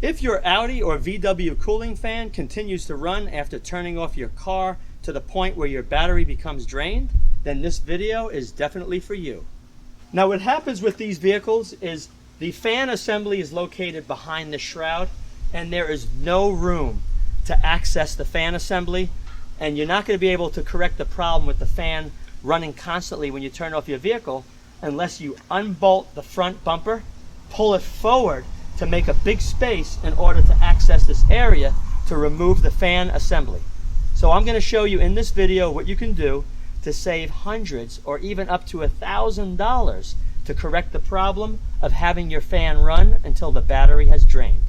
If your Audi or VW cooling fan continues to run after turning off your car to the point where your battery becomes drained, then this video is definitely for you. Now what happens with these vehicles is the fan assembly is located behind the shroud and there is no room to access the fan assembly, and you're not going to be able to correct the problem with the fan running constantly when you turn off your vehicle unless you unbolt the front bumper, pull it forward to make a big space in order to access this area to remove the fan assembly. So I'm going to show you in this video what you can do to save hundreds or even up to $1,000 to correct the problem of having your fan run until the battery has drained.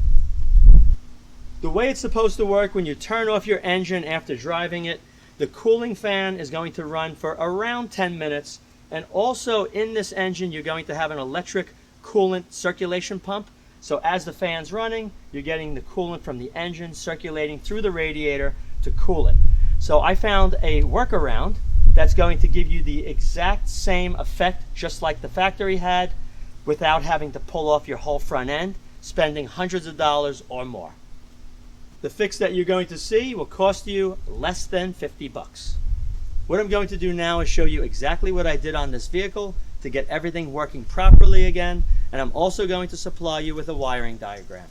The way it's supposed to work, when you turn off your engine after driving it, the cooling fan is going to run for around 10 minutes, and also in this engine you're going to have an electric coolant circulation pump. So as the fan's running, you're getting the coolant from the engine circulating through the radiator to cool it. So I found a workaround that's going to give you the exact same effect just like the factory had without having to pull off your whole front end, spending hundreds of dollars or more. The fix that you're going to see will cost you less than 50 bucks. What I'm going to do now is show you exactly what I did on this vehicle to get everything working properly again, and I'm also going to supply you with a wiring diagram.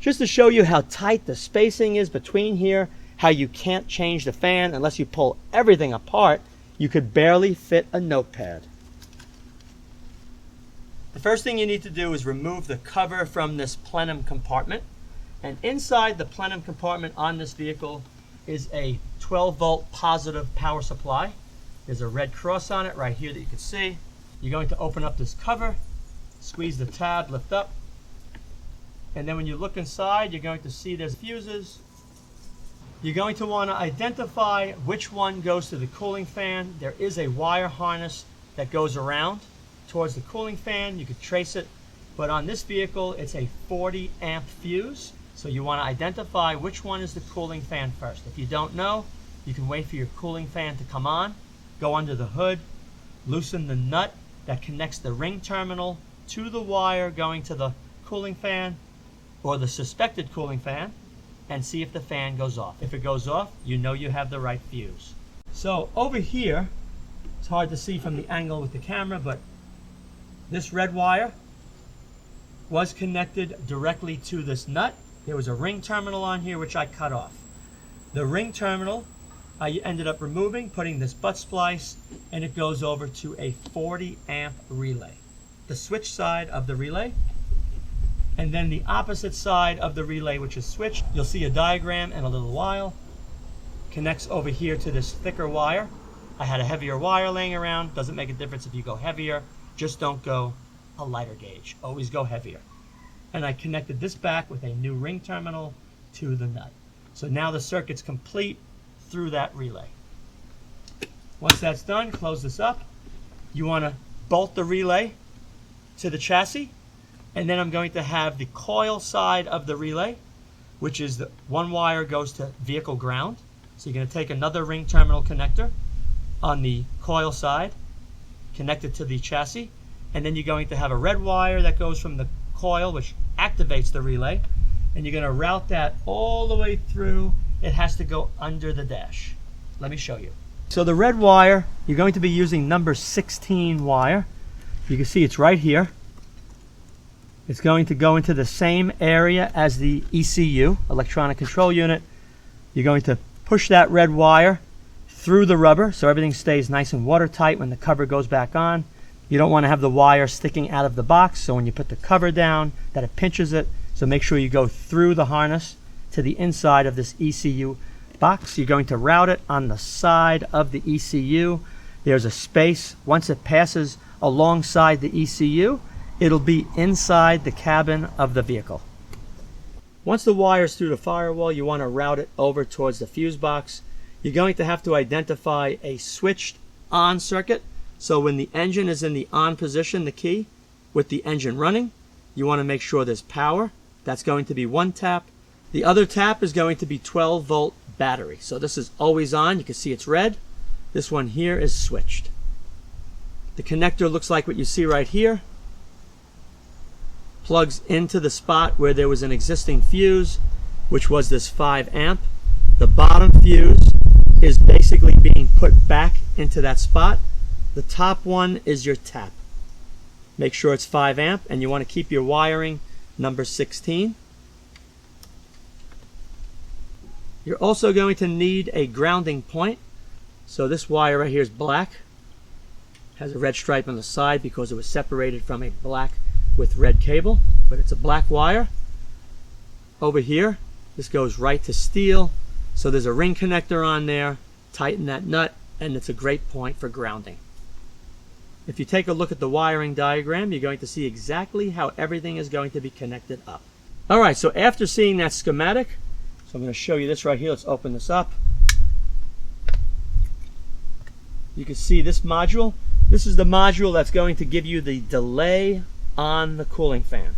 Just to show you how tight the spacing is between here, how you can't change the fan unless you pull everything apart, you could barely fit a notepad. The first thing you need to do is remove the cover from this plenum compartment. And inside the plenum compartment on this vehicle is a 12-volt positive power supply. There's a red cross on it right here that you can see. You're going to open up this cover, squeeze the tab, lift up, and then when you look inside, you're going to see there's fuses. You're going to want to identify which one goes to the cooling fan. There is a wire harness that goes around towards the cooling fan. You could trace it, but on this vehicle, it's a 40 amp fuse. So you want to identify which one is the cooling fan first. If you don't know, you can wait for your cooling fan to come on, go under the hood, loosen the nut that connects the ring terminal to the wire going to the cooling fan or the suspected cooling fan, and see if the fan goes off. If it goes off, you know you have the right fuse. So over here, it's hard to see from the angle with the camera, but this red wire was connected directly to this nut. There was a ring terminal on here which I cut off. The ring terminal I ended up removing, putting this butt splice, and it goes over to a 40 amp relay. The switch side of the relay, and then the opposite side of the relay, which is switched, you'll see a diagram in a little while, connects over here to this thicker wire. I had a heavier wire laying around. Doesn't make a difference if you go heavier, just don't go a lighter gauge. Always go heavier. And I connected this back with a new ring terminal to the nut. So now the circuit's complete through that relay. Once that's done, close this up. You want to bolt the relay to the chassis, and then I'm going to have the coil side of the relay, which is the one wire goes to vehicle ground. So you're going to take another ring terminal connector on the coil side, connect it to the chassis, and then you're going to have a red wire that goes from the coil, which activates the relay, and you're going to route that all the way through. It has to go under the dash. Let me show you. So the red wire, you're going to be using number 16 wire. You can see it's right here. It's going to go into the same area as the ECU, electronic control unit. You're going to push that red wire through the rubber so everything stays nice and watertight when the cover goes back on. You don't want to have the wire sticking out of the box, so when you put the cover down, that it pinches it. So make sure you go through the harness to the inside of this ECU box. You're going to route it on the side of the ECU. There's a space. Once it passes alongside the ECU, it'll be inside the cabin of the vehicle. Once the wire's through the firewall, you want to route it over towards the fuse box. You're going to have to identify a switched on circuit. So when the engine is in the on position, the key, with the engine running, you want to make sure there's power. That's going to be one tap. The other tap is going to be 12-volt battery. So this is always on. You can see it's red. This one here is switched. The connector looks like what you see right here. plugs into the spot where there was an existing fuse, which was this 5 amp. The bottom fuse is basically being put back into that spot. The top one is your tap. Make sure it's 5 amp, and you want to keep your wiring number 16. You're also going to need a grounding point. So this wire right here is black. Has a red stripe on the side because it was separated from a black with red cable, but it's a black wire. Over here, this goes right to steel. So there's a ring connector on there. Tighten that nut, and it's a great point for grounding. If you take a look at the wiring diagram, you're going to see exactly how everything is going to be connected up. All right, so after seeing that schematic, so I'm going to show you this right here. Let's open this up. You can see this module. This is the module that's going to give you the delay on the cooling fan.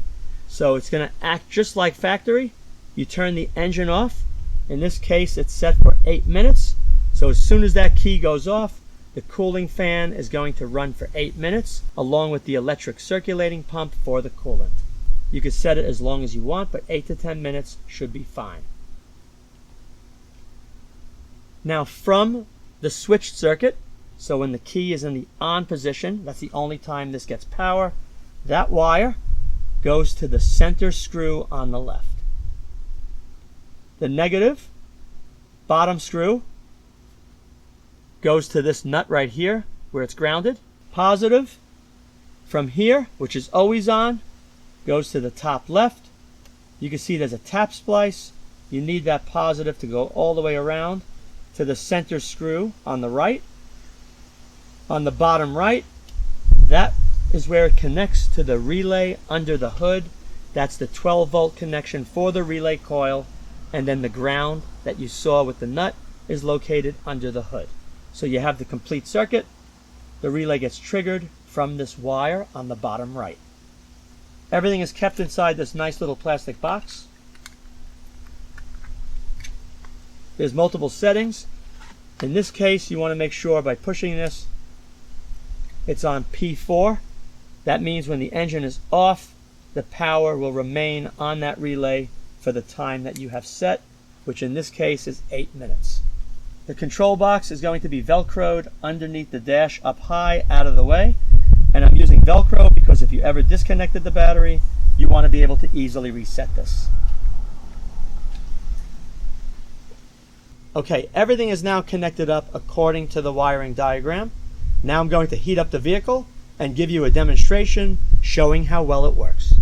So it's going to act just like factory. You turn the engine off. In this case, it's set for 8 minutes. So as soon as that key goes off, the cooling fan is going to run for 8 minutes, along with the electric circulating pump for the coolant. You can set it as long as you want, but 8 to 10 minutes should be fine. Now from the switched circuit, so when the key is in the on position, that's the only time this gets power, that wire goes to the center screw on the left. The negative bottom screw goes to this nut right here where it's grounded. Positive from here, which is always on, goes to the top left. You can see there's a tap splice. You need that positive to go all the way around to the center screw on the right. On the bottom right, that is where it connects to the relay under the hood. That's the 12-volt connection for the relay coil, and then the ground that you saw with the nut is located under the hood. So you have the complete circuit. The relay gets triggered from this wire on the bottom right. Everything is kept inside this nice little plastic box. There's multiple settings. In this case, you want to make sure by pushing this, it's on P4. That means when the engine is off, the power will remain on that relay for the time that you have set, which in this case is 8 minutes. The control box is going to be Velcroed underneath the dash up high out of the way. And I'm using Velcro because if you ever disconnected the battery, you want to be able to easily reset this. Okay, everything is now connected up according to the wiring diagram. Now I'm going to heat up the vehicle and give you a demonstration showing how well it works.